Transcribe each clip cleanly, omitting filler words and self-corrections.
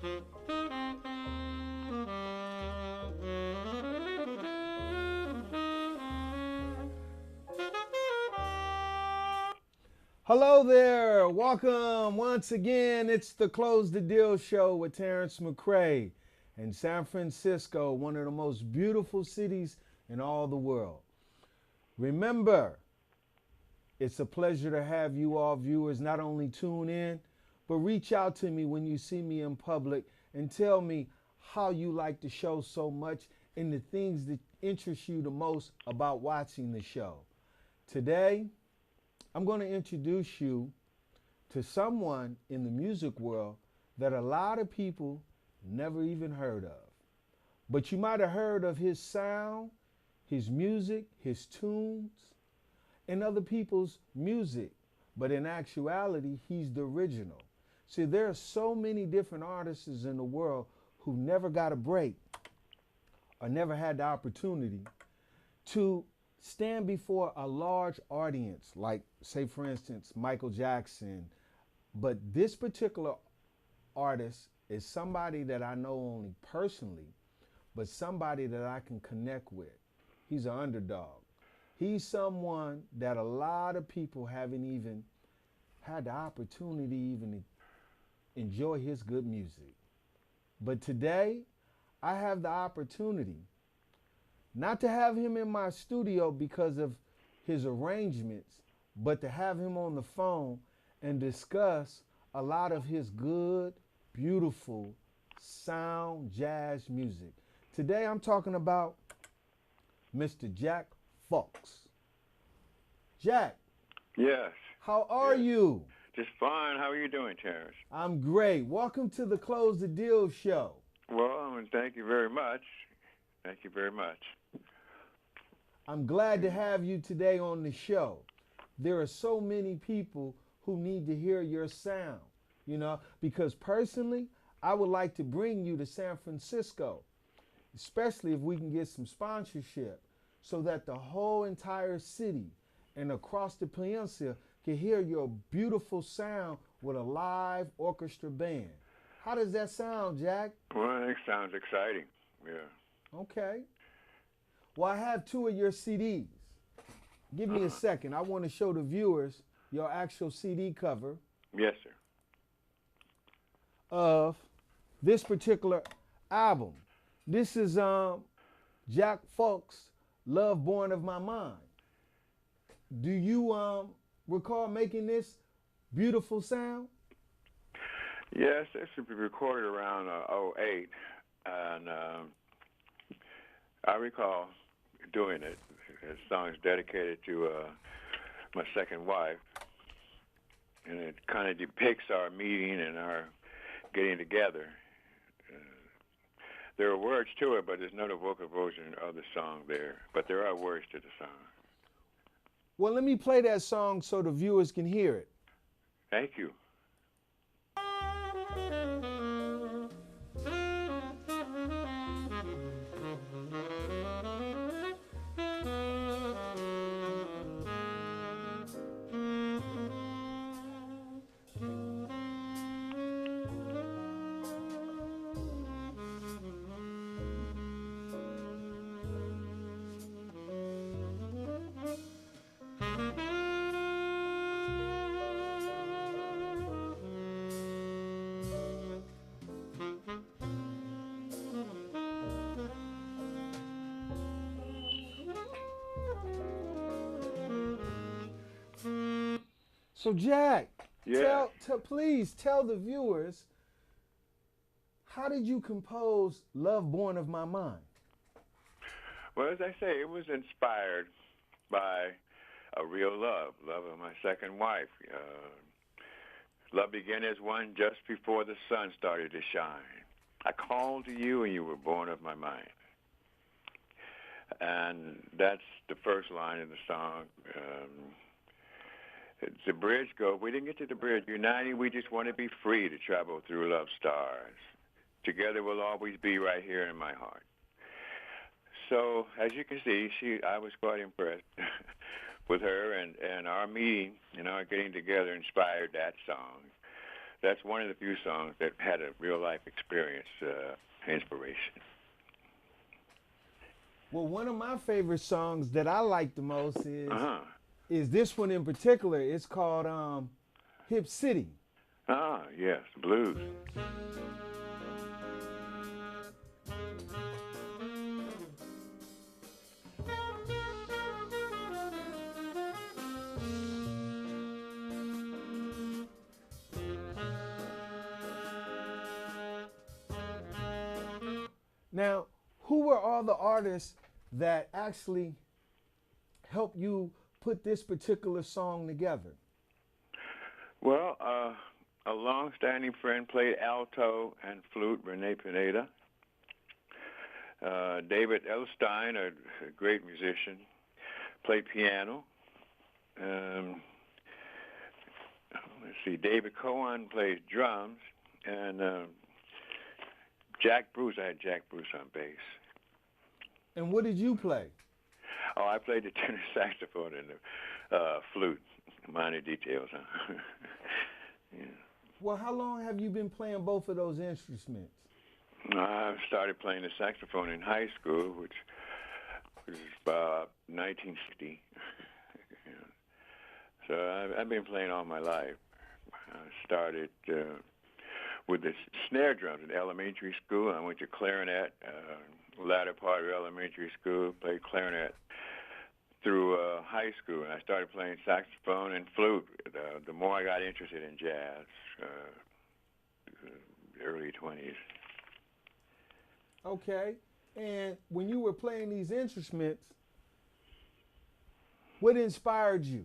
Hello there. Welcome once again. It's the Close the Deal show with Terrence McCrae in San Francisco, one of the most beautiful cities in all the world. Remember, it's a pleasure to have you all viewers not only tune in, but reach out to me when you see me in public and tell me how you like the show so much and the things that interest you the most about watching the show. Today, I'm going to introduce you to someone in the music world that a lot of people never even heard of. But you might have heard of his sound, his music, his tunes, and other people's music. But in actuality, he's the original. See, there are so many different artists in the world who never got a break or never had the opportunity to stand before a large audience, like, say, for instance, Michael Jackson. But this particular artist is somebody that I know only personally, but somebody that I can connect with. He's an underdog. He's someone that a lot of people haven't even had the opportunity even to enjoy his good music. But today, I have the opportunity not to have him in my studio because of his arrangements, but to have him on the phone and discuss a lot of his good, beautiful sound jazz music. Today I'm talking about Mr. Jack Fulks. Jack, Yes. how are Yes. you? Just fine. How are you doing, Terrence? I'm great. Welcome to the Close the Deal show. Well, thank you very much. Thank you very much. I'm glad to have you today on the show. There are so many people who need to hear your sound, because personally, I would like to bring you to San Francisco, especially if we can get some sponsorship so that the whole entire city and across the peninsula can hear your beautiful sound with a live orchestra band. How does that sound, Jack? Well, it sounds exciting. Yeah. Okay. Well, I have two of your CDs. Give me a second. I want to show the viewers your actual CD cover Yes, sir. of this particular album. This is Jack Fulks' Love Born of My Mind. Do you recall making this beautiful sound? Yes, this should be recorded around '08, and I recall doing it. The song is dedicated to my second wife, and it kind of depicts our meeting and our getting together. There are words to it, but there's no vocal version of the song there. But there are words to the song. Well, let me play that song so the viewers can hear it. Thank you. So, Jack, Yeah. please tell the viewers, how did you compose Love Born of My Mind? Well, as I say, it was inspired by a real love of my second wife. Love began as one just before the sun started to shine. I called to you and you were born of my mind. And that's the first line in the song. The bridge goes, we didn't get to the bridge. Uniting, we just want to be free to travel through love stars. Together we'll always be right here in my heart. So, as you can see, I was quite impressed with her, and our meeting and our getting together inspired that song. that's one of the few songs that had a real life experience inspiration. Well, one of my favorite songs that I like the most Uh huh. is this one in particular. It's called Hip City. Ah, yes, blues. Now, who were all the artists that actually helped you put this particular song together? Well, a long-standing friend played alto and flute, Renee Pineda. David Elstein, a great musician, played piano. Um, let's see, David Cohen plays drums, and Jack Bruce, I had Jack Bruce on bass. And what did you play? Oh, I played the tenor saxophone and the flute. Minor details, huh? Yeah. Well, how long have you been playing both of those instruments? I started playing the saxophone in high school, which was about 1960. Yeah. So I've been playing all my life. I started with the snare drums in elementary school. I went to clarinet, latter part of elementary school, played clarinet through high school, and I started playing saxophone and flute. The more I got interested in jazz, early 20s. Okay. And when you were playing these instruments, what inspired you?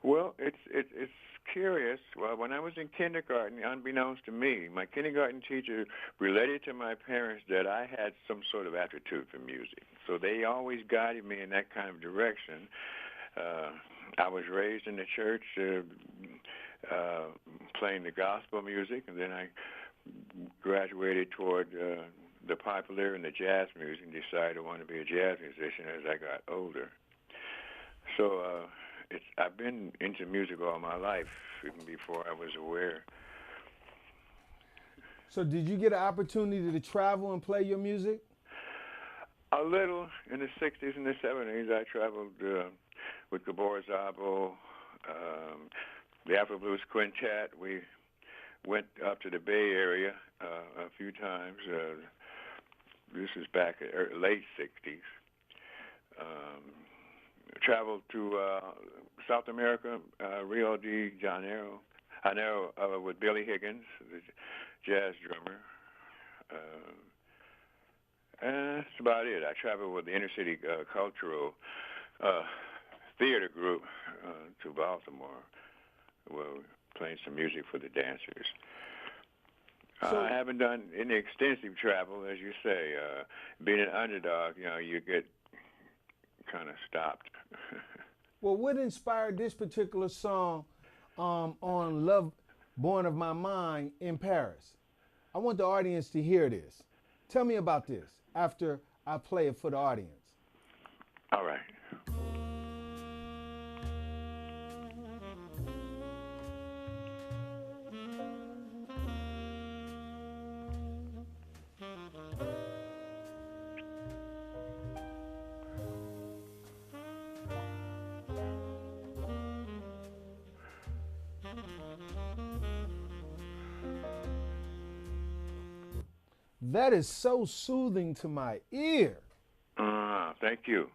Well, it's curious. Well, when I was in kindergarten, unbeknownst to me, my kindergarten teacher related to my parents that I had some sort of aptitude for music. So they always guided me in that kind of direction. I was raised in the church playing the gospel music, and then I graduated toward the popular and the jazz music and decided I wanted to be a jazz musician as I got older. So I've been into music all my life, even before I was aware. So did you get an opportunity to travel and play your music? A little. In the 60s and the 70s, I traveled with Gabor Szabo, the Afro Blues Quintet. We went up to the Bay Area a few times. This is back in late 60s. Traveled to South America, Rio de Janeiro. I know with Billy Higgins, the jazz drummer. And that's about it. I traveled with the Inner City Cultural Theater Group to Baltimore, where we were playing some music for the dancers. So, I haven't done any extensive travel, as you say. Being an underdog, you get kind of stopped. well, what inspired this particular song on Love Born of My Mind in Paris? I want the audience to hear this. Tell me about this after I play it for the audience. All right. That is so soothing to my ear. Thank you.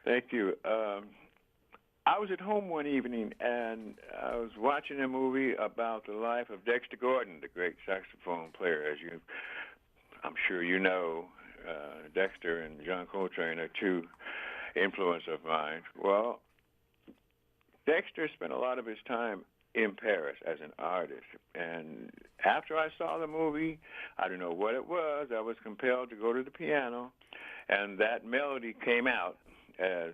Thank you. I was at home one evening, and I was watching a movie about the life of Dexter Gordon, the great saxophone player. I'm sure you know, Dexter and John Coltrane are two influences of mine. Well, Dexter spent a lot of his time in Paris as an artist. And after I saw the movie, I don't know what it was, I was compelled to go to the piano, and that melody came out as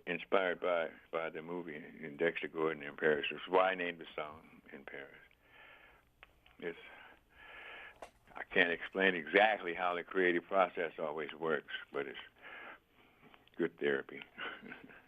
inspired by the movie in Dexter Gordon in Paris. That's why I named the song In Paris. I can't explain exactly how the creative process always works, but good therapy.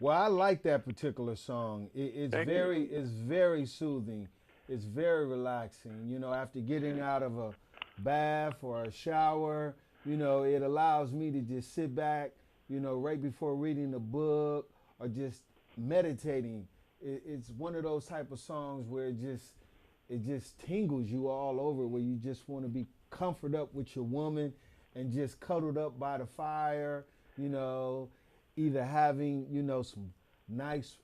Well, I like that particular song. Thank you. It's very soothing. It's very relaxing. You know, after getting out of a bath or a shower, you know, it allows me to just sit back, you know, right before reading a book or just meditating. It's one of those type of songs where it just tingles you all over, where you just want to be comforted up with your woman and just cuddled up by the fire, you know, either having, you know, some nice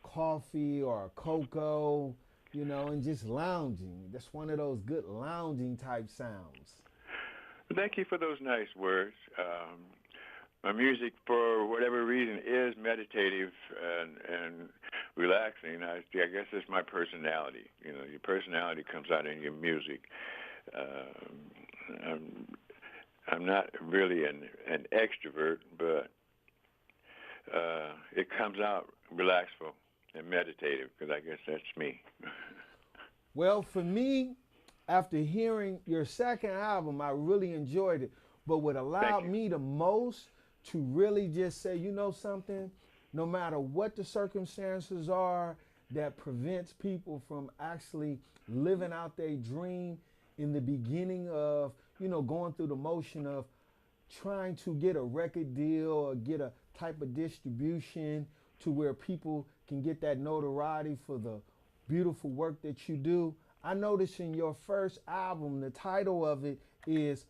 coffee or a cocoa, you know, and just lounging. That's one of those good lounging type sounds. Thank you for those nice words. My music, for whatever reason, is meditative and relaxing. I guess it's my personality. You know, your personality comes out in your music. I'm not really an extrovert, but it comes out relaxful and meditative because I guess that's me. Well, for me, after hearing your second album, I really enjoyed it. But what Thank allowed you. me the most to really just say, you know something, no matter what the circumstances are that prevents people from actually living out their dream in the beginning of, you know, going through the motion of trying to get a record deal or get a type of distribution to where people can get that notoriety for the beautiful work that you do. I noticed in your first album, the title of it is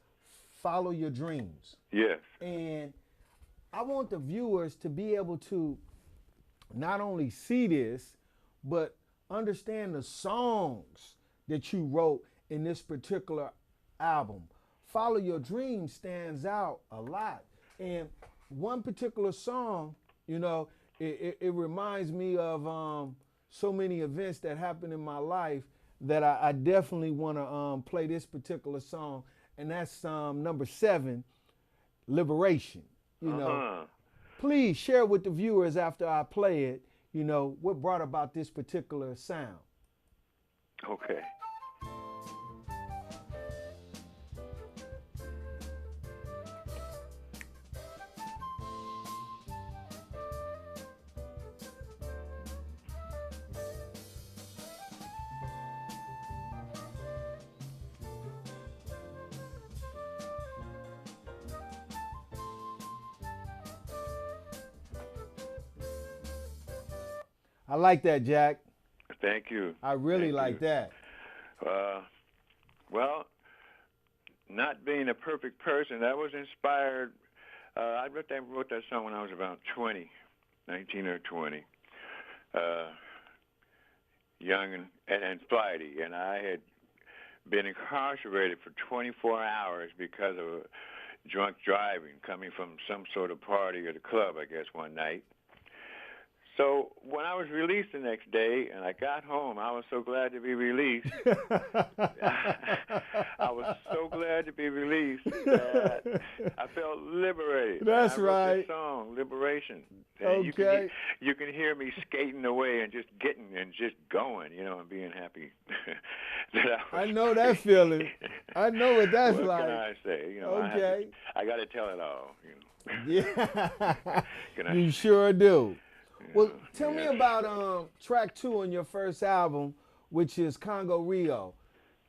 Follow Your Dreams. Yes. And I want the viewers to be able to not only see this, but understand the songs that you wrote in this particular album. Follow Your Dreams stands out a lot. And one particular song, you know, it reminds me of so many events that happened in my life that I definitely want to play this particular song. And that's number 7, Liberation. You know, Uh-huh. please share with the viewers after I play it, you know, what brought about this particular sound. Okay. I like that, Jack. Thank you. I really Thank like you. that. Uh, well, not being a perfect person, that was inspired. I wrote that song when I was about 20, 19 or 20, uh, young and flighty, and I had been incarcerated for 24 hours because of drunk driving, coming from some sort of party at a club, I guess, one night. So when I was released the next day and I got home, I was so glad to be released. I was so glad to be released that I felt liberated. And I That's wrote this right. song, Liberation. And Okay. you can hear me skating away and just getting and just going, you know, and being happy that I was I know that free. feeling. I know what that's What can like. I say? You know, Okay. I got to tell it all. You know. Yeah. Can I? You sure do. Well, tell me Yes. about track 2 on your first album, which is Congo Rio.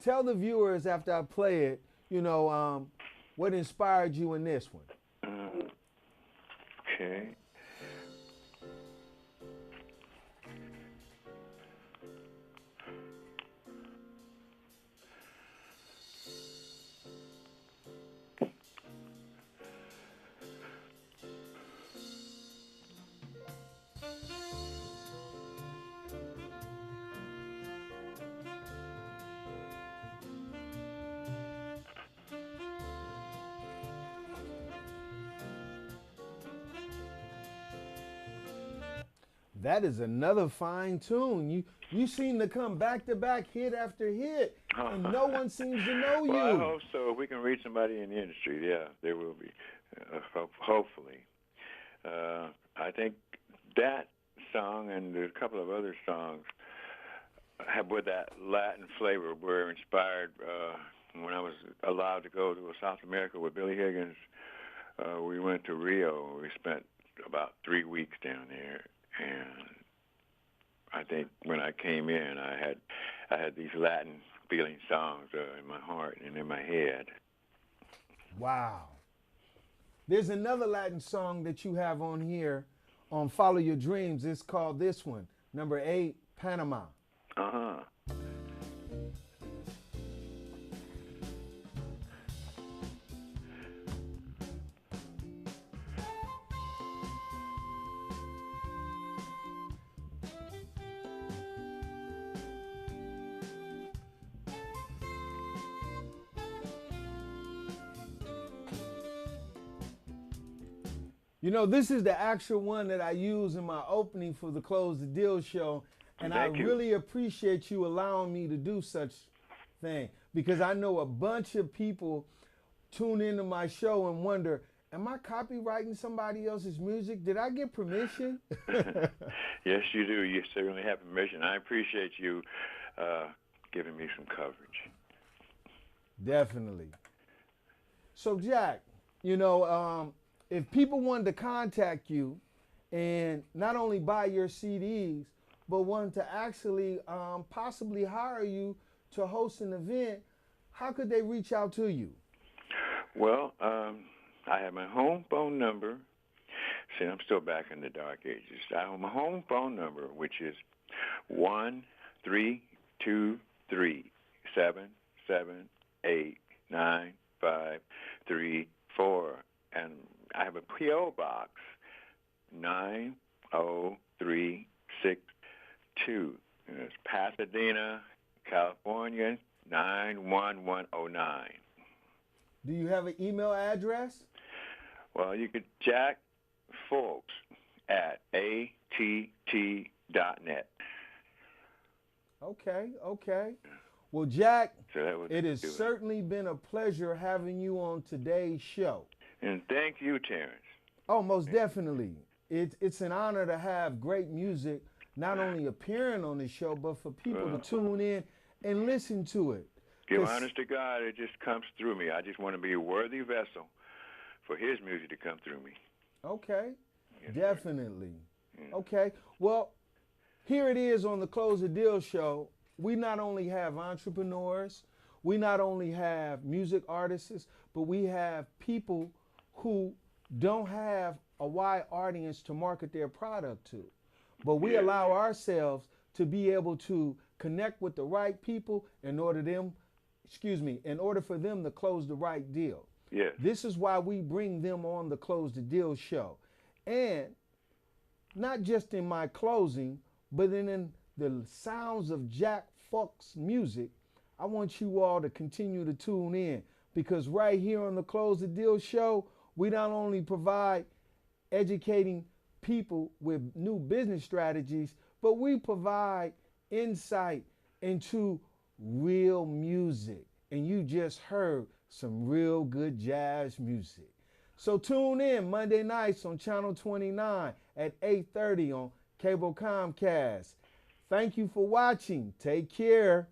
Tell the viewers after I play it, you know, what inspired you in this one. Okay. That is another fine tune. You seem to come back to back, hit after hit, and no one seems to know Well, I you. hope so. If we can reach somebody in the industry, yeah, there will be. Hopefully. I think that song and a couple of other songs have with that Latin flavor were inspired when I was allowed to go to South America with Billy Higgins. We went to Rio. We spent about 3 weeks down there, and I think when I came in, I had these Latin feeling songs in my heart and in my head. Wow. There's another Latin song that you have on here on Follow Your Dreams. It's called this one, number 8, Panama. Uh-huh. You know, this is the actual one that I use in my opening for the Close the Deal show, and Thank I you. really appreciate you allowing me to do such thing because I know a bunch of people tune into my show and wonder, am I copywriting somebody else's music? Did I get permission? Yes, you do. You certainly have permission. I appreciate you giving me some coverage. Definitely. So, Jack, you know, if people wanted to contact you and not only buy your CDs, but wanted to actually possibly hire you to host an event, how could they reach out to you? Well, I have my home phone number. See, I'm still back in the dark ages. I have my home phone number, which is 1-323-778-9534, and I have a P.O. Box 90362. And it's Pasadena, California 91109. Do you have an email address? Well, you could Jack Fulks at att.net. Okay, okay. Well, Jack, So that would it has do it. certainly been a pleasure having you on today's show. And thank you, Terrence. Oh, most definitely. It's an honor to have great music not only appearing on the show, but for people to tune in and listen to it. Give 'Cause- honest to God, it just comes through me. I just want to be a worthy vessel for his music to come through me. Okay, Yes, definitely. Yeah. Okay, well, here it is on the Close the Deal show. We not only have entrepreneurs, we not only have music artists, but we have people who don't have a wide audience to market their product to. But we Yeah. allow ourselves to be able to connect with the right people in order for them to close the right deal. Yes. This is why we bring them on the Close the Deal show. And not just in my closing, but in the sounds of Jack Fulks music, I want you all to continue to tune in because right here on the Close the Deal show, we not only provide educating people with new business strategies, but we provide insight into real music. And you just heard some real good jazz music. So tune in Monday nights on Channel 29 at 8:30 on Cable Comcast. Thank you for watching. Take care.